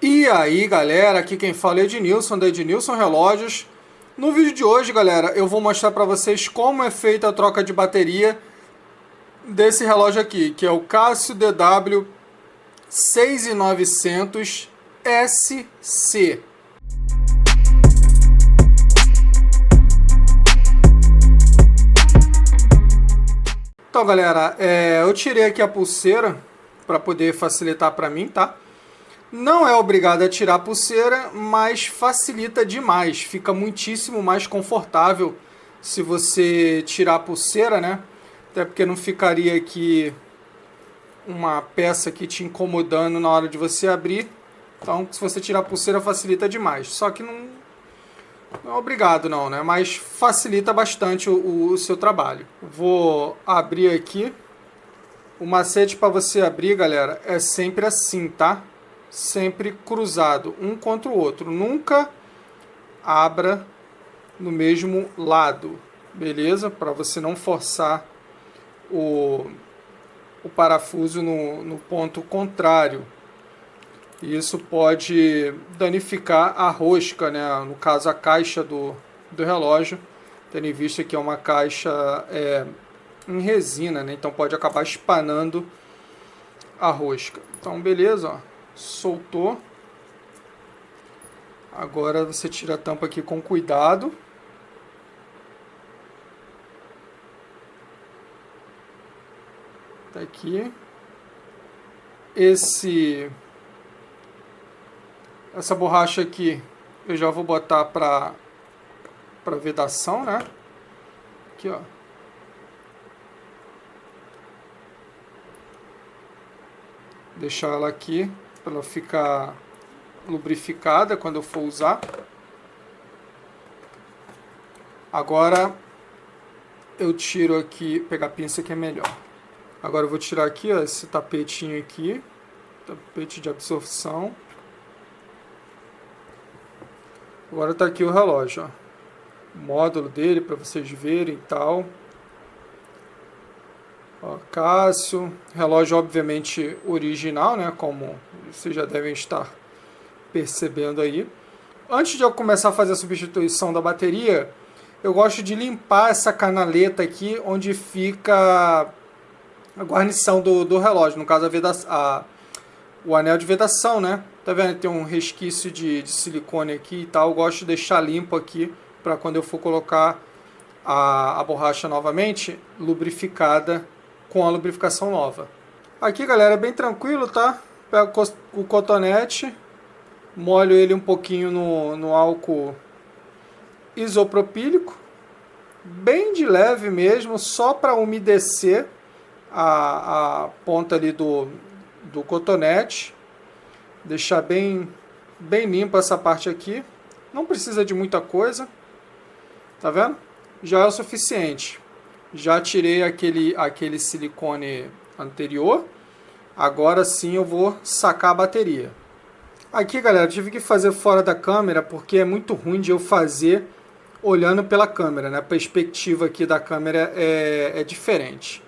E aí galera, aqui quem fala é Ednilson, da Ednilson Relógios. No vídeo de hoje, galera, eu vou mostrar para vocês como é feita a troca de bateria desse relógio aqui, que é o Casio DW 6900 SC. Então galera, eu tirei aqui a pulseira para poder facilitar para mim, tá? Não é obrigado a tirar a pulseira, mas facilita demais. Fica muitíssimo mais confortável se você tirar a pulseira, né? Até porque não ficaria aqui uma peça aqui te incomodando na hora de você abrir. Então, se você tirar a pulseira, facilita demais. Só que não é obrigado não, né? Mas facilita bastante o seu trabalho. Vou abrir aqui. O macete para você abrir, galera, é sempre assim, tá? Sempre cruzado, um contra o outro. Nunca abra no mesmo lado, beleza? Para você não forçar o parafuso no ponto contrário. Isso pode danificar a rosca, né? No caso, a caixa do relógio. Tendo em vista que é uma caixa em resina, né? Então pode acabar espanando a rosca. Então, beleza, ó. Soltou. Agora você tira a tampa aqui com cuidado. Tá aqui. Essa borracha aqui eu já vou botar para vedação, né? Aqui, ó. Deixar ela aqui para ela ficar lubrificada quando eu for usar. Agora eu tiro aqui, pegar a pinça que é melhor. Agora eu vou tirar aqui, ó, esse tapetinho aqui, tapete de absorção. Agora tá aqui o relógio, ó. O módulo dele para vocês verem e tal. Ó, Casio, relógio obviamente original, né, como vocês já devem estar percebendo aí. Antes de eu começar a fazer a substituição da bateria, eu gosto de limpar essa canaleta aqui, onde fica a guarnição do relógio, no caso o anel de vedação, né? Tá vendo? Tem um resquício de silicone aqui e tal, eu gosto de deixar limpo aqui, para quando eu for colocar a borracha novamente, lubrificada com a lubrificação nova. Aqui, galera, é bem tranquilo, tá? Pego o cotonete, molho ele um pouquinho no álcool isopropílico, bem de leve mesmo, só para umedecer a ponta ali do cotonete, deixar bem limpa essa parte aqui. Não precisa de muita coisa, tá vendo? Já é o suficiente. Já tirei aquele silicone anterior. Agora sim eu vou sacar a bateria. Aqui, galera, tive que fazer fora da câmera porque é muito ruim de eu fazer olhando pela câmera, né? A perspectiva aqui da câmera é diferente.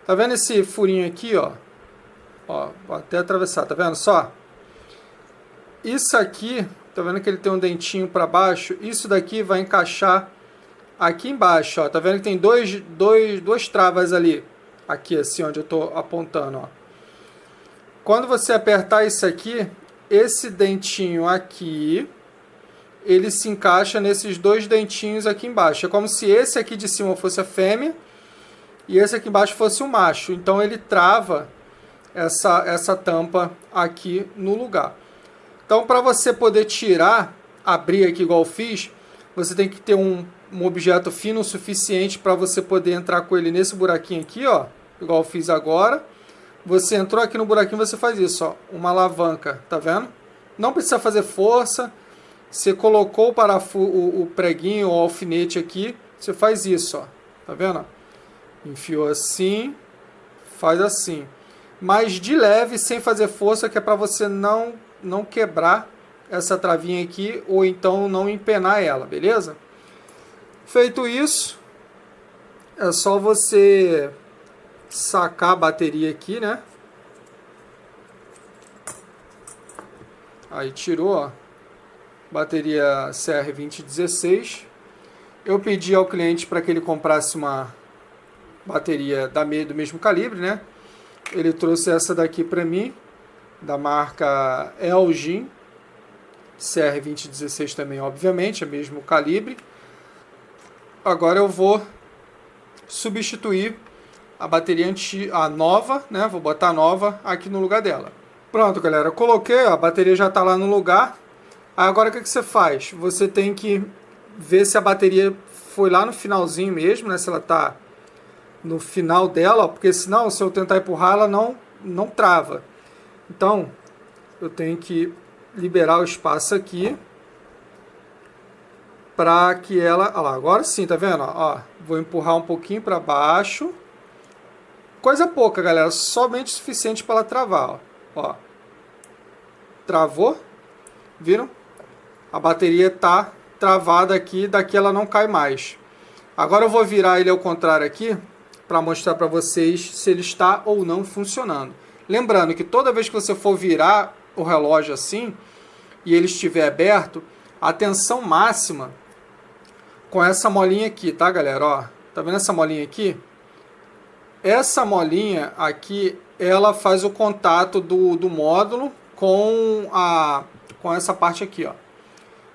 Tá vendo esse furinho aqui, ó? Ó, vou até atravessar, tá vendo só? Isso aqui, tá vendo que ele tem um dentinho para baixo? Isso daqui vai encaixar aqui embaixo, ó, tá vendo que tem duas travas ali, aqui assim, onde eu tô apontando, ó. Quando você apertar isso aqui, esse dentinho aqui, ele se encaixa nesses dois dentinhos aqui embaixo. É como se esse aqui de cima fosse a fêmea e esse aqui embaixo fosse o macho. Então ele trava essa tampa aqui no lugar. Então, para você poder abrir aqui igual eu fiz, você tem que ter um objeto fino o suficiente para você poder entrar com ele nesse buraquinho aqui, ó, igual eu fiz agora. Você entrou aqui no buraquinho, você faz isso, ó, uma alavanca, tá vendo? Não precisa fazer força. Você colocou o parafuso, o preguinho, o alfinete aqui, você faz isso, ó, tá vendo? Enfiou assim, faz assim, mas de leve, sem fazer força, que é para você não quebrar essa travinha aqui ou então não empenar ela, beleza? Feito isso, é só você sacar a bateria aqui, né? Aí tirou, ó, bateria CR2016. Eu pedi ao cliente para que ele comprasse uma bateria do mesmo calibre, né? Ele trouxe essa daqui para mim, da marca LG, CR2016 também, obviamente, é mesmo calibre. Agora eu vou substituir a bateria a nova, né? Vou botar a nova aqui no lugar dela. Pronto, galera, eu coloquei, ó, a bateria já está lá no lugar. Agora o que você faz? Você tem que ver se a bateria foi lá no finalzinho mesmo, né? Se ela está no final dela, ó, porque senão, se eu tentar empurrar, ela não trava. Então, eu tenho que liberar o espaço aqui para que ela... Olha lá, agora sim, tá vendo? Ó, vou empurrar um pouquinho para baixo. Coisa pouca, galera, somente o suficiente para ela travar. Ó, travou, viram? A bateria está travada aqui, daqui ela não cai mais. Agora eu vou virar ele ao contrário aqui, para mostrar para vocês se ele está ou não funcionando. Lembrando que toda vez que você for virar o relógio assim, e ele estiver aberto, a tensão máxima com essa molinha aqui, tá, galera? Ó, tá vendo essa molinha aqui? Essa molinha aqui, ela faz o contato do módulo com essa parte aqui, ó.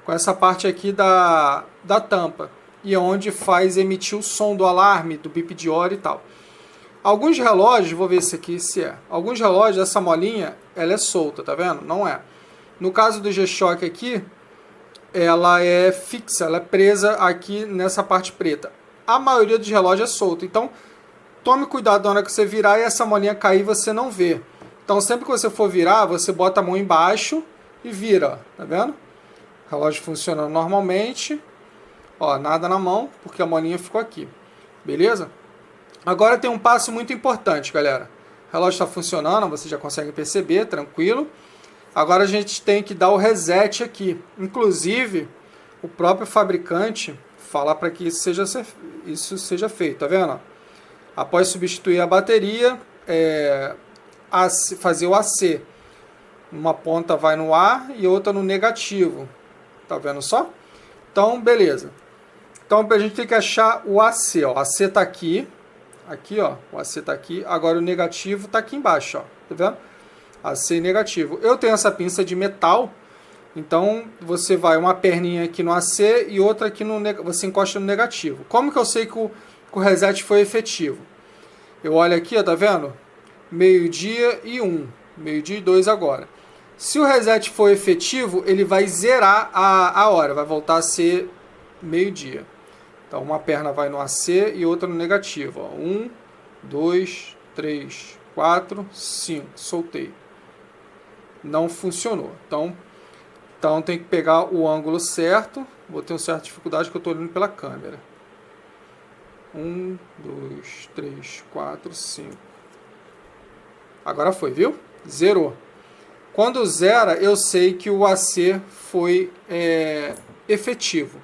Com essa parte aqui da tampa. E é onde faz emitir o som do alarme, do bip de hora e tal. Alguns relógios, vou ver esse aqui se é. Alguns relógios, essa molinha, ela é solta, tá vendo? Não é. No caso do G-Shock aqui, ela é fixa, ela é presa aqui nessa parte preta. A maioria dos relógios é solta, então tome cuidado na hora que você virar e essa molinha cair você não vê. Então sempre que você for virar, você bota a mão embaixo e vira, tá vendo? O relógio funcionando normalmente. Ó, nada na mão, porque a molinha ficou aqui. Beleza? Agora tem um passo muito importante, galera. O relógio está funcionando, você já consegue perceber, tranquilo. Agora a gente tem que dar o reset aqui. Inclusive, o próprio fabricante fala para que isso seja feito, tá vendo? Após substituir a bateria, fazer o AC. Uma ponta vai no A e outra no negativo. Tá vendo só? Então, beleza. Então, a gente tem que achar o AC. Ó. O AC está aqui. Aqui, ó. O AC está aqui. Agora, o negativo está aqui embaixo. Ó. Tá vendo? AC negativo. Eu tenho essa pinça de metal. Então, você vai uma perninha aqui no AC e outra aqui você encosta no negativo. Como que eu sei que o reset foi efetivo? Eu olho aqui, ó, tá vendo? Meio-dia e 1. Meio-dia e 2 agora. Se o reset for efetivo, ele vai zerar a hora. Vai voltar a ser meio-dia. Então, uma perna vai no AC e outra no negativo. Ó. 1, 2, 3, 4, 5. Soltei. Não funcionou. Então tem que pegar o ângulo certo. Vou ter uma certa dificuldade que eu estou olhando pela câmera. 1, 2, 3, 4, 5. Agora foi, viu? Zerou. Quando zera, eu sei que o AC foi efetivo.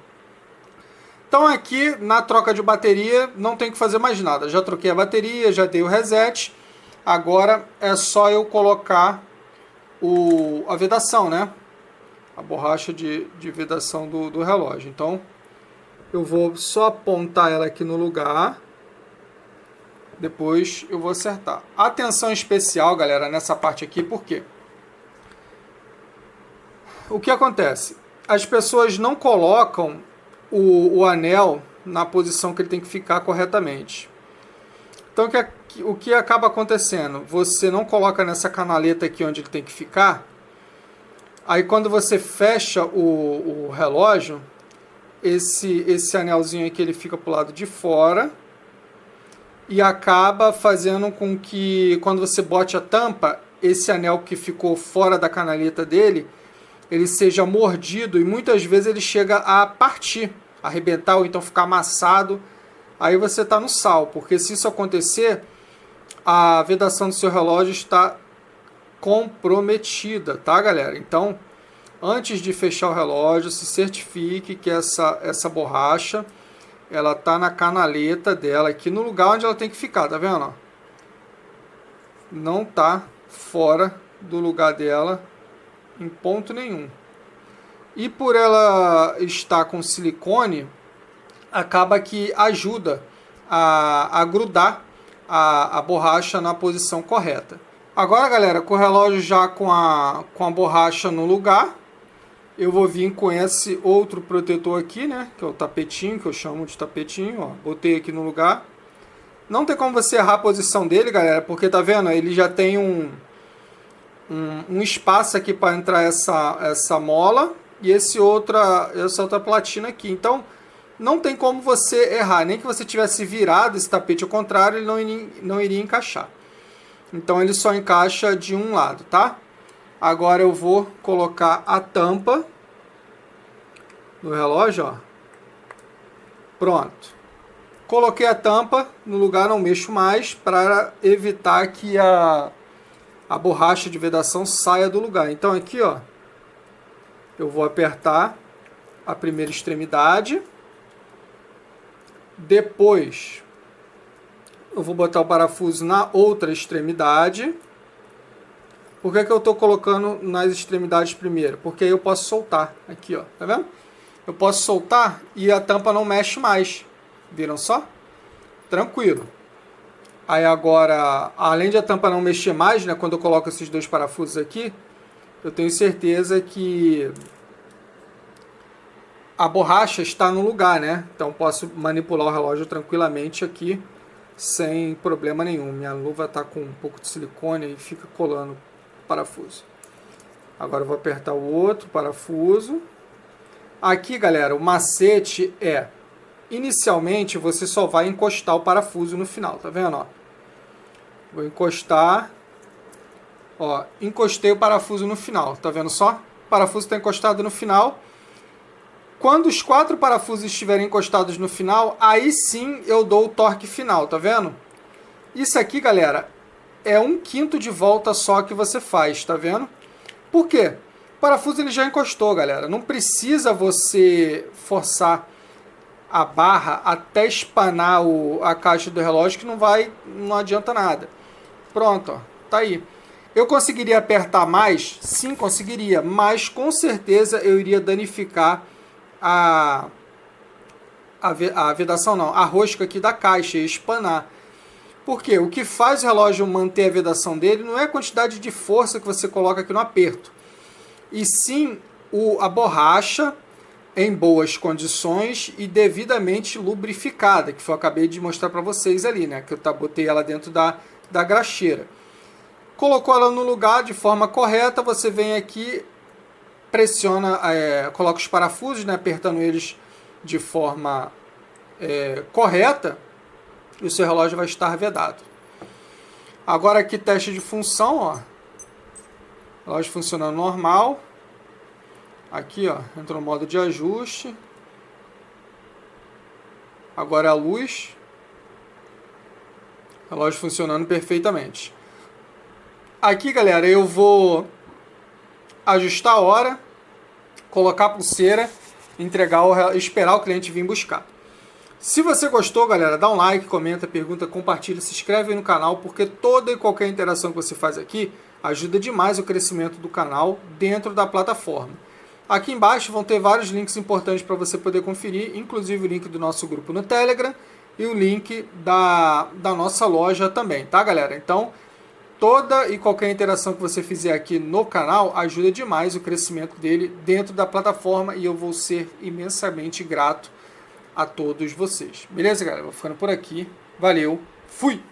Então aqui, na troca de bateria, não tem que fazer mais nada. Já troquei a bateria, já dei o reset. Agora é só eu colocar a vedação, né? A borracha de vedação do relógio. Então, eu vou só apontar ela aqui no lugar. Depois eu vou acertar. Atenção especial, galera, nessa parte aqui, por quê? O que acontece? As pessoas não colocam o anel na posição que ele tem que ficar corretamente. Então, o que acaba acontecendo? Você não coloca nessa canaleta aqui onde ele tem que ficar. Aí, quando você fecha o relógio, esse anelzinho aqui ele fica para o lado de fora e acaba fazendo com que, quando você bote a tampa, esse anel que ficou fora da canaleta dele, ele seja mordido e muitas vezes ele chega a partir, arrebentar ou então ficar amassado. Aí você está no sal, porque se isso acontecer, a vedação do seu relógio está comprometida, tá, galera? Então, antes de fechar o relógio, se certifique que essa borracha, ela tá na canaleta dela, aqui no lugar onde ela tem que ficar, tá vendo? Não tá fora do lugar dela em ponto nenhum. E por ela estar com silicone, acaba que ajuda a grudar a borracha na posição correta. Agora, galera, com o relógio já com a borracha no lugar, eu vou vir com esse outro protetor aqui, né? Que é o tapetinho, que eu chamo de tapetinho, ó. Botei aqui no lugar. Não tem como você errar a posição dele, galera, porque tá vendo? Ele já tem um espaço aqui para entrar essa mola e essa outra platina aqui. Então, não tem como você errar. Nem que você tivesse virado esse tapete ao contrário, ele não iria encaixar. Então, ele só encaixa de um lado, tá? Agora eu vou colocar a tampa no relógio, ó. Pronto. Coloquei a tampa no lugar, não mexo mais, para evitar que a borracha de vedação saia do lugar. Então aqui, ó, eu vou apertar a primeira extremidade. Depois eu vou botar o parafuso na outra extremidade. Por que eu estou colocando nas extremidades primeiro? Porque aí eu posso soltar. Aqui, ó. Tá vendo? Eu posso soltar e a tampa não mexe mais. Viram só? Tranquilo. Aí agora, além de a tampa não mexer mais, né? Quando eu coloco esses dois parafusos aqui, eu tenho certeza que a borracha está no lugar, né? Então posso manipular o relógio tranquilamente aqui, sem problema nenhum. Minha luva está com um pouco de silicone e fica colando parafuso. Agora eu vou apertar o outro parafuso. Aqui, galera, o macete é, inicialmente você só vai encostar o parafuso no final, tá vendo, ó? Vou encostar, ó, encostei o parafuso no final, tá vendo só? O parafuso está encostado no final. Quando os 4 parafusos estiverem encostados no final, aí sim eu dou o torque final, tá vendo? Isso aqui, galera, é 1/5 de volta só que você faz, tá vendo? Por quê? O parafuso ele já encostou, galera. Não precisa você forçar a barra até espanar a caixa do relógio, que não adianta nada. Pronto, ó, tá aí. Eu conseguiria apertar mais? Sim, conseguiria, mas com certeza eu iria danificar a vedação, não, a rosca aqui da caixa e espanar. Porque o que faz o relógio manter a vedação dele não é a quantidade de força que você coloca aqui no aperto, e sim a borracha em boas condições e devidamente lubrificada, que foi eu acabei de mostrar para vocês ali, né? Que eu botei ela dentro da graxeira. Colocou ela no lugar de forma correta, você vem aqui, pressiona, coloca os parafusos, né? Apertando eles de forma correta, e o seu relógio vai estar vedado. Agora aqui teste de função, ó. Relógio funcionando normal. Aqui, ó, entrou no modo de ajuste. Agora a luz. Relógio funcionando perfeitamente. Aqui, galera, eu vou ajustar a hora, colocar a pulseira, esperar o cliente vir buscar. Se você gostou, galera, dá um like, comenta, pergunta, compartilha, se inscreve aí no canal, porque toda e qualquer interação que você faz aqui ajuda demais o crescimento do canal dentro da plataforma. Aqui embaixo vão ter vários links importantes para você poder conferir, inclusive o link do nosso grupo no Telegram e o link da nossa loja também, tá, galera? Então, toda e qualquer interação que você fizer aqui no canal ajuda demais o crescimento dele dentro da plataforma, e eu vou ser imensamente grato a todos vocês. Beleza, galera? Vou ficando por aqui. Valeu. Fui!